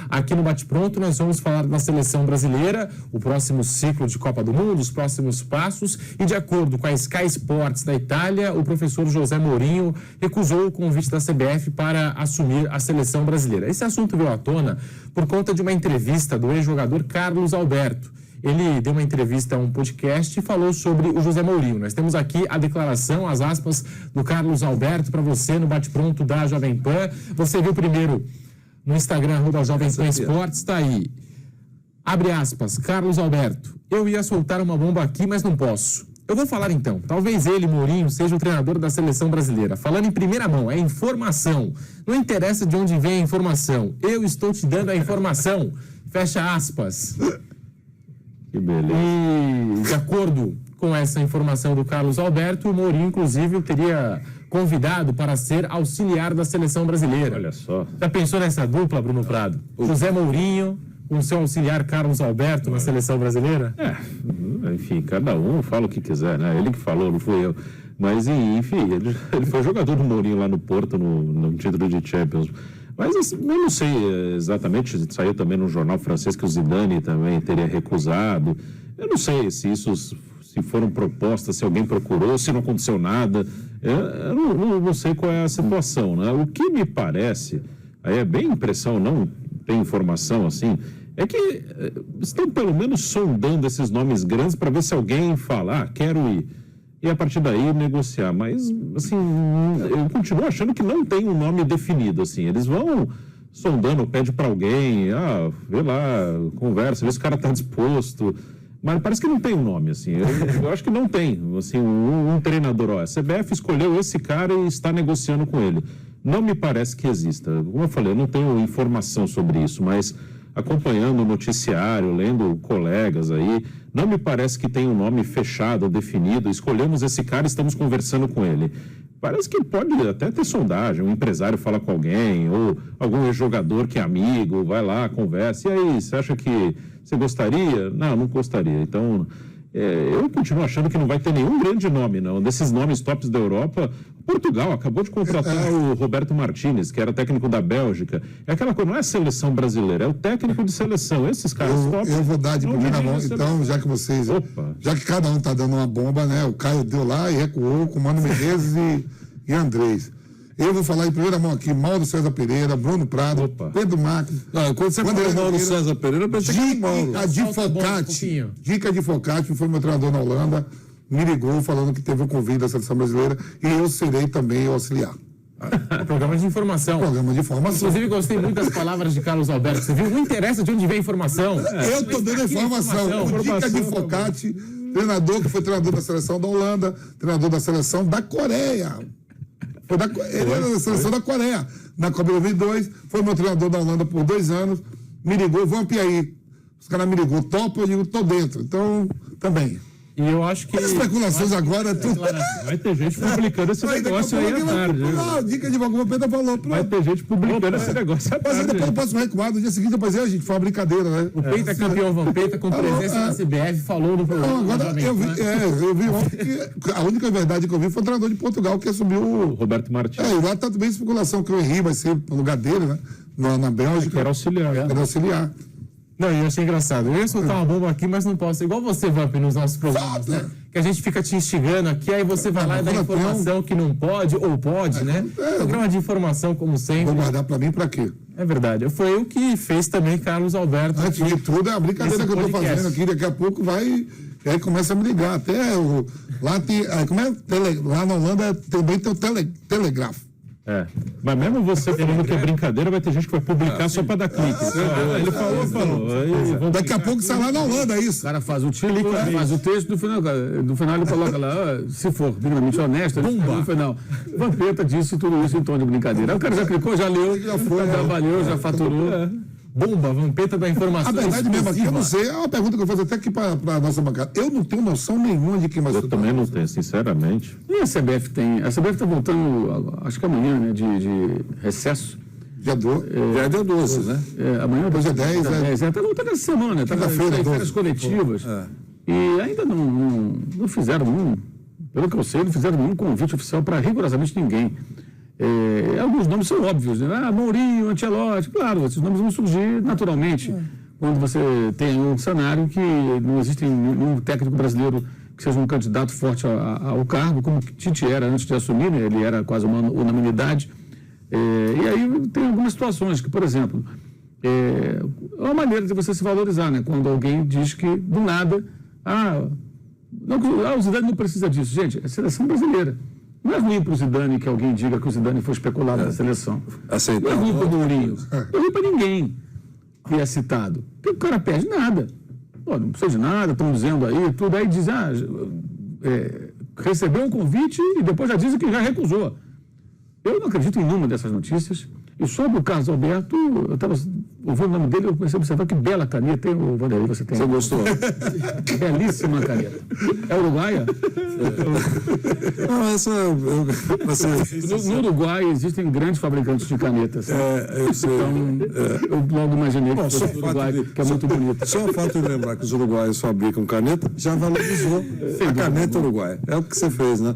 Aqui no Bate Pronto nós vamos falar da seleção brasileira, o próximo ciclo de Copa do Mundo, os próximos passos, e de acordo com a Sky Sports da Itália, o professor José Mourinho recusou o convite da CBF para assumir a seleção brasileira. Esse assunto veio à tona por conta de uma entrevista do ex-jogador Carlos Alberto. Ele deu uma entrevista a um podcast e falou sobre o José Mourinho. Nós temos aqui a declaração, as aspas do Carlos Alberto para você no Bate-Pronto da Jovem Pan. Você viu primeiro no Instagram, @Jovem Pan Esportes, está aí. Abre aspas, Carlos Alberto. Eu ia soltar uma bomba aqui, mas não posso. Eu vou falar então. Talvez ele, Mourinho, seja o treinador da seleção brasileira. Falando em primeira mão, é informação. Não interessa de onde vem a informação. Eu estou te dando a informação. Fecha aspas. Que beleza. E, de acordo com essa informação do Carlos Alberto, o Mourinho, inclusive, o teria convidado para ser auxiliar da seleção brasileira. Olha só. Já pensou nessa dupla, Bruno Prado? José Mourinho com seu auxiliar Carlos Alberto na seleção brasileira? Enfim, cada um fala o que quiser, né? Ele que falou, não fui eu. Mas, enfim, ele foi jogador do Mourinho lá no Porto, no título de Champions. Mas assim, eu não sei exatamente, saiu também no jornal francês que o Zidane também teria recusado. Eu não sei se foram propostas, se alguém procurou, se não aconteceu nada. Eu não sei qual é a situação, né? O que me parece, aí é bem impressão, não tem informação assim, é que estão pelo menos sondando esses nomes grandes para ver se alguém fala, quero ir. E a partir daí negociar, mas assim, eu continuo achando que não tem um nome definido, assim, eles vão sondando, pede para alguém, vê lá, conversa, vê se o cara está disposto, mas parece que não tem um nome, assim, eu acho que não tem, assim, um treinador, a CBF escolheu esse cara e está negociando com ele, não me parece que exista, como eu falei, eu não tenho informação sobre isso, mas acompanhando o noticiário, lendo colegas aí, não me parece que tem um nome fechado, definido, escolhemos esse cara e estamos conversando com ele. Parece que pode até ter sondagem, um empresário fala com alguém, ou algum jogador que é amigo, vai lá, conversa, e aí, você acha que você gostaria? Não gostaria. Então, eu continuo achando que não vai ter nenhum grande nome, não. Desses nomes tops da Europa, Portugal acabou de contratar o Roberto Martínez, que era técnico da Bélgica. É aquela coisa, não é a seleção brasileira, é o técnico de seleção. Esses caras tops... Eu vou dar de primeira mão, então, já que vocês... Opa. Já que cada um está dando uma bomba, né? O Caio deu lá e recuou com Mano Menezes e Andrés. Eu vou falar em primeira mão aqui, Mauro César Pereira, Bruno Prado, Pedro Marques. Quando você falou Mauro César Pereira, eu pensei que Dica de Focati, foi meu treinador na Holanda, me ligou falando que teve um convite da seleção brasileira e eu serei também o auxiliar. Programa de informação. Programa de informação. Inclusive, gostei muito das palavras de Carlos Alberto. Você viu? Não interessa de onde vem a informação. Eu estou dando informação. Dica de Focati, treinador que foi treinador da seleção da Holanda, treinador da seleção da Coreia. Ele era da seleção da Coreia. Na Copa 2002, foi meu treinador da Holanda por 2 anos. Me ligou, vamos aí. Os caras me ligou, topo, eu digo, tô dentro. Então, também. E eu acho que... As especulações agora... Vai ter gente publicando esse negócio aí à tarde. Dica de Bagulho, o Pedro falou. Vai ter gente publicando esse negócio à tarde. Mas depois eu posso recuar. No dia seguinte, depois gente, foi uma brincadeira, né? O Peita campeão Vampeta, com presença na CBF, falou no programa. Agora, eu vi ontem que a única verdade que eu vi foi o treinador de Portugal que assumiu o Roberto Martins. E lá tá também especulação que o Henry vai ser no lugar dele, né? Na Bélgica. Que era auxiliar. Não, eu achei engraçado. Eu ia soltar uma bomba aqui, mas não posso. Igual você, Vamp, nos nossos programas, né? Que a gente fica te instigando aqui, aí você vai lá e dá informação que não pode, ou pode, né? Programa de informação, como sempre. Vou guardar pra mim pra quê? É verdade. Foi o que fez também Carlos Alberto. Antes de tudo, é a brincadeira que eu tô fazendo aqui. Daqui a pouco vai... E aí começa a me ligar. Até lá tem... Lá na Holanda também tem o Telegrafo. Mas mesmo você falando que é brincadeira, vai ter gente que vai publicar só para dar clique. Ele falou. Daqui a pouco sai lá na Holanda, é isso. O cara faz o título, faz o texto, no final ele coloca lá, se for minimamente honesto, no final, Vampeta disse tudo isso em tom de brincadeira. Aí o cara já clicou, já leu, já trabalhou, já faturou. Bomba, Vampeta da informação. A verdade mesmo aqui, eu não sei, é uma pergunta que eu faço até aqui para a nossa bancada. Eu não tenho noção nenhuma de quem vai estudar. Eu também não tenho, sinceramente. E a CBF tem? A CBF está voltando, acho que amanhã, né, de recesso. Dia 12, né? Amanhã. Hoje é 10, né? Está voltando essa semana, está nas férias coletivas. E ainda não fizeram pelo que eu sei, não fizeram nenhum convite oficial para rigorosamente ninguém. Alguns nomes são óbvios, né? Mourinho, Ancelotti, claro, esses nomes vão surgir naturalmente. Quando você tem um cenário que não existe nenhum técnico brasileiro que seja um candidato forte ao cargo, como Tite era antes de assumir, né? Ele era quase uma unanimidade. E aí tem algumas situações que, por exemplo, é uma maneira de você se valorizar, né? Quando alguém diz que, do nada, o Zidane não precisa disso. Gente, é a seleção brasileira. Não é ruim para o Zidane que alguém diga que o Zidane foi especulado na seleção. Não é ruim para o Mourinho. Não é ruim para ninguém que é citado. Porque o cara perde nada. Pô, não precisa de nada, estão dizendo aí, tudo. Aí diz, recebeu um convite e depois já dizem que já recusou. Eu não acredito em nenhuma dessas notícias. E sobre o Carlos Alberto, eu estava ouvindo o nome dele, eu comecei a observar que bela caneta, hein, Vanderlei, você tem? Você gostou? Belíssima caneta. É uruguaia? Não, essa... No Uruguai existem grandes fabricantes de canetas. Eu sei. Então, eu logo imaginei que fosse o Uruguai, que é muito bonito. Só o fato de lembrar que os uruguaios fabricam caneta já valorizou a caneta uruguaia. É o que você fez, né?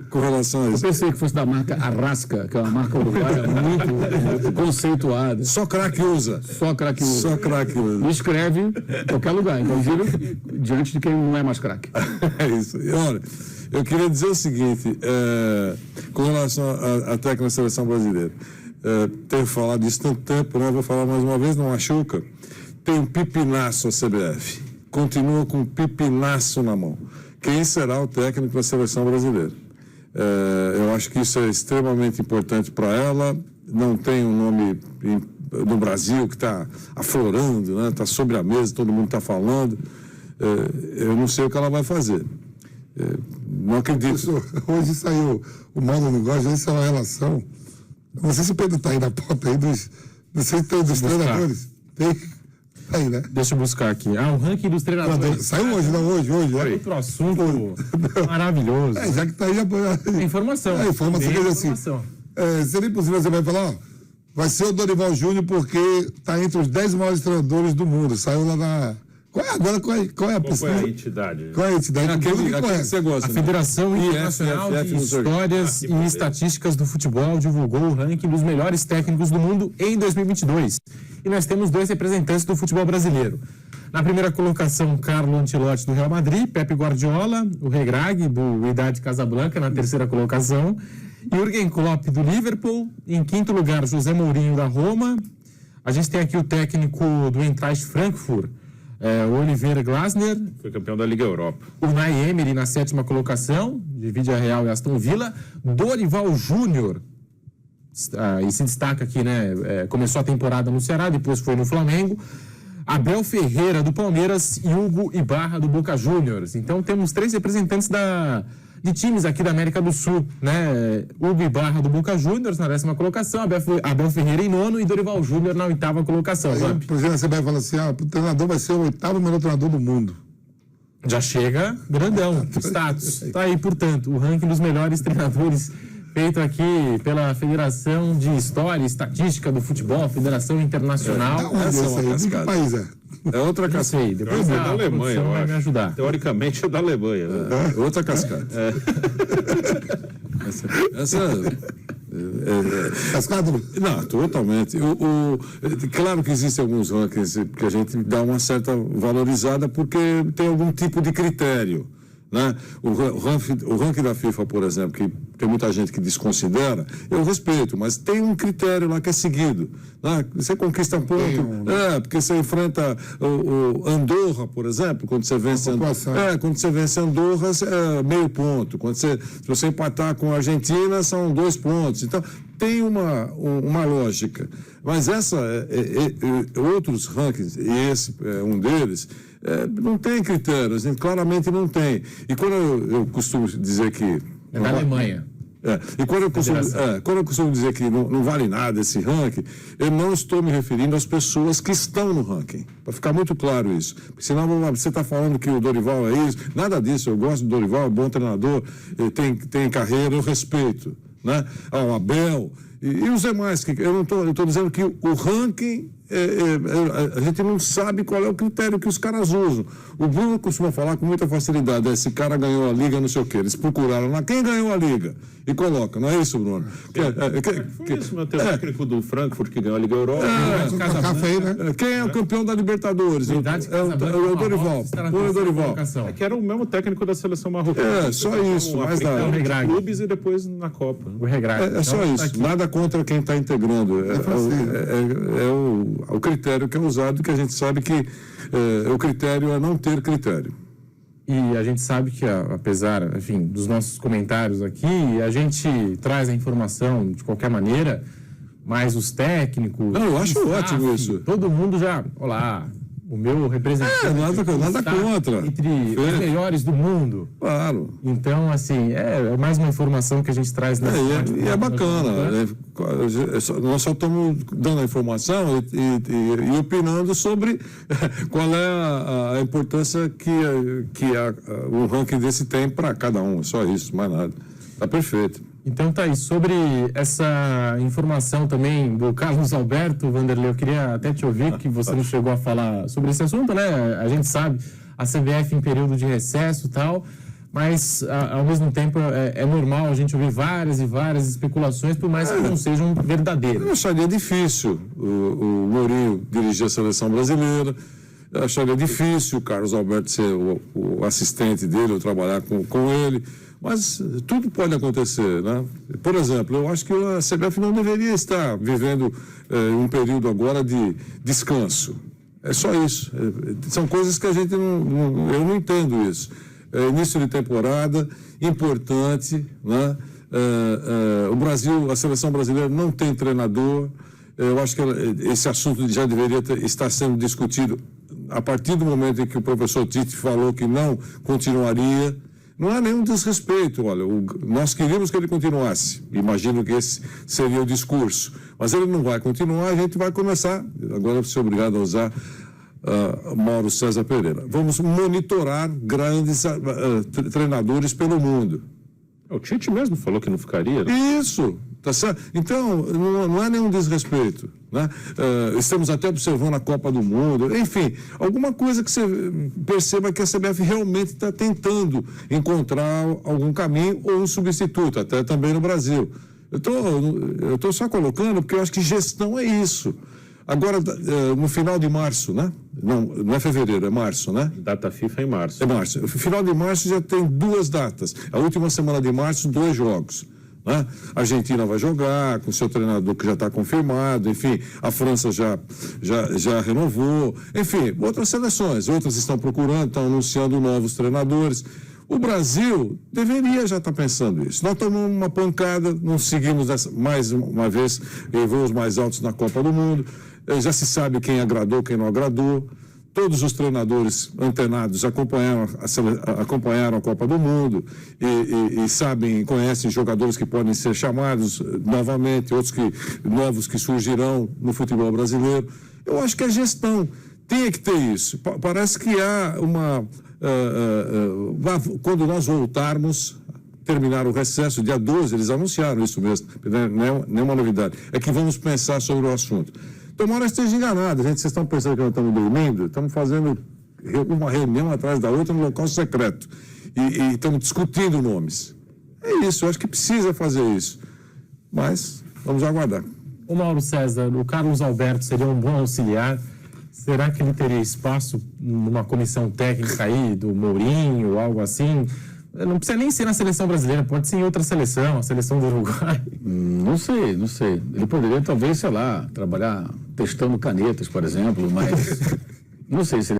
Com relação a Eu isso. pensei que fosse da marca Arrasca, que é uma marca uruguaia muito conceituada. Só craque usa. Só craque usa. Só craque usa. E escreve em qualquer lugar, inclusive diante de quem não é mais craque. É isso. E, olha, eu queria dizer o seguinte, com relação à técnica da seleção brasileira. Tenho falado isso tanto tempo, né? Vou falar mais uma vez, não machuca. Tem um pipinaço a CBF. Continua com um pipinaço na mão. Quem será o técnico da seleção brasileira? Eu acho que isso é extremamente importante para ela. Não tem um nome no Brasil que está aflorando, né? Está sobre a mesa, todo mundo está falando. Eu não sei o que ela vai fazer. Não acredito. Hoje saiu o Mauro não gosta, essa é uma relação. Não sei se o Pedro está aí na pauta aí dos treinadores. Tem aí, né? Deixa eu buscar aqui. O ranking dos treinadores. Saiu hoje, não hoje. É outro assunto maravilhoso. Já que está aí, Informação. Informação Tem que assim. informação. Seria impossível você vai falar, vai ser o Dorival Júnior porque está entre os 10 maiores treinadores do mundo. Saiu lá na... Qual é a pesquisa? Qual é a entidade? Qual é a entidade? Aquele que você gosta. A Federação né? Internacional IFF de no sorteio. Histórias e Estatísticas do Futebol divulgou o ranking dos melhores técnicos do mundo em 2022. E nós temos 2 representantes do futebol brasileiro. Na primeira colocação, Carlo Ancelotti do Real Madrid, Pepe Guardiola, o Regrag do Wydad Casablanca na terceira colocação, Jürgen Klopp do Liverpool, em quinto lugar, José Mourinho da Roma. A gente tem aqui o técnico do Eintracht Frankfurt, o Oliver Glasner. Foi campeão da Liga Europa. O Unai Emery na sétima colocação, divide a Real e Aston Villa. Dorival Júnior, e se destaca aqui, né? Começou a temporada no Ceará, depois foi no Flamengo. Abel Ferreira do Palmeiras e Hugo Ibarra do Boca Juniors. Então temos 3 representantes de times aqui da América do Sul, né? Hugo Ibarra do Boca Juniors na 10ª colocação, Abel Ferreira em 9º e Dorival Júnior na 8ª colocação. Aí, o presidente da CBF fala assim, o treinador vai ser o 8º melhor treinador do mundo. Já chega grandão, status. Tá aí, portanto, o ranking dos melhores treinadores feito aqui pela Federação de História e Estatística do Futebol, Federação Internacional. De que país é? É outra Não cascata. sei, depois É a da Alemanha, produção eu vai me acho. ajudar. Teoricamente é da Alemanha. Né? Outra cascata. Essa Cascado? Não, totalmente. Claro que existem alguns rankings que a gente dá uma certa valorizada porque tem algum tipo de critério. Né? O ranking da FIFA, por exemplo, que tem muita gente que desconsidera, eu respeito, mas tem um critério lá que é seguido. Né? Você conquista ponto, porque você enfrenta o Andorra, por exemplo, quando você vence Andorra, é meio ponto. Se você empatar com a Argentina, são 2 pontos. Então, tem uma lógica. Mas outros rankings, e esse é um deles, não tem critérios, claramente não tem. E quando eu costumo dizer que... É da Alemanha. E quando eu costumo dizer que não vale nada esse ranking, eu não estou me referindo às pessoas que estão no ranking. Para ficar muito claro isso. Porque senão você está falando que o Dorival é isso. Nada disso. Eu gosto do Dorival, é bom treinador, tem carreira, eu respeito. Né? O Abel, E os demais, que eu estou dizendo que o ranking, a gente não sabe qual é o critério que os caras usam. O Bruno costuma falar com muita facilidade, esse cara ganhou a liga, não sei o quê. Eles procuraram lá quem ganhou a liga e coloca, não é isso, Bruno? Foi isso, o técnico do Frankfurt que ganhou a Liga Europa. Quem é o campeão da Libertadores? É o Dorival. O Dorival. É que era o mesmo técnico da seleção marroquina. Só isso, mais nada. Clubes e depois na Copa. O regrado. É só isso, nada contra quem está integrando. É o critério que é usado, que a gente sabe que o critério é não ter critério. E a gente sabe que, apesar, enfim, dos nossos comentários aqui, a gente traz a informação de qualquer maneira, mas os técnicos... Não, eu acho ótimo isso. Todo mundo já... Olá, o meu representante... Nada contra. Entre os melhores do mundo. Claro. Então, assim, é mais uma informação que a gente traz... E é bacana. Nós só estamos dando a informação e opinando sobre qual é a importância que o ranking desse tem para cada um. Só isso, mais nada. Está perfeito. Então tá aí, sobre essa informação também do Carlos Alberto, Vanderlei, eu queria até te ouvir, que você não chegou a falar sobre esse assunto, né? A gente sabe, a CBF em período de recesso e tal, mas ao mesmo tempo é normal a gente ouvir várias e várias especulações, por mais que não sejam verdadeiras. Eu acharia difícil o Mourinho dirigir a seleção brasileira, eu acharia difícil o Carlos Alberto ser o assistente dele, ou trabalhar com ele. Mas tudo pode acontecer, né? Por exemplo, eu acho que a CBF não deveria estar vivendo um período agora de descanso. É só isso. São coisas que a gente eu não entendo isso. Início de temporada, importante, né? O Brasil, a seleção brasileira não tem treinador. Eu acho que esse assunto já deveria estar sendo discutido a partir do momento em que o professor Tite falou que não continuaria. Não há nenhum desrespeito, olha, nós queríamos que ele continuasse, imagino que esse seria o discurso, mas ele não vai continuar, a gente vai começar, agora eu vou ser obrigado a usar Mauro César Pereira, vamos monitorar grandes treinadores pelo mundo. O Tite mesmo falou que não ficaria, né? Isso, tá certo? Então, não há nenhum desrespeito, né? Estamos até observando a Copa do Mundo, enfim, alguma coisa que você perceba que a CBF realmente está tentando encontrar algum caminho ou um substituto, até também no Brasil. Eu estou só colocando porque eu acho que gestão é isso. Agora, no final de março, né? Não é fevereiro, é março, né? Data FIFA é em março. É março. No final de março já tem 2 datas. A última semana de março, 2 jogos. Né? A Argentina vai jogar com seu treinador que já está confirmado, enfim, a França já renovou, enfim, outras seleções, outras estão procurando, estão anunciando novos treinadores. O Brasil deveria já estar pensando isso. Nós tomamos uma pancada, não seguimos mais uma vez em voos mais altos na Copa do Mundo, já se sabe quem agradou, quem não agradou. Todos os treinadores antenados acompanharam a Copa do Mundo e sabem, conhecem jogadores que podem ser chamados novamente, outros novos que surgirão no futebol brasileiro. Eu acho que a gestão tem que ter isso. Parece que há quando nós voltarmos, terminar o recesso, dia 12, eles anunciaram isso mesmo, não é uma novidade, é que vamos pensar sobre o assunto. Tomara que esteja enganado, vocês estão pensando que nós estamos dormindo, estamos fazendo uma reunião atrás da outra no local secreto e estamos discutindo nomes. É isso, eu acho que precisa fazer isso, mas vamos aguardar. O Mauro César, o Carlos Alberto seria um bom auxiliar? Será que ele teria espaço numa comissão técnica aí, do Mourinho, algo assim? Não precisa nem ser na seleção brasileira, pode ser em outra seleção, a seleção do Uruguai. Não sei. Ele poderia, talvez, sei lá, trabalhar testando canetas, por exemplo, mas não sei se ele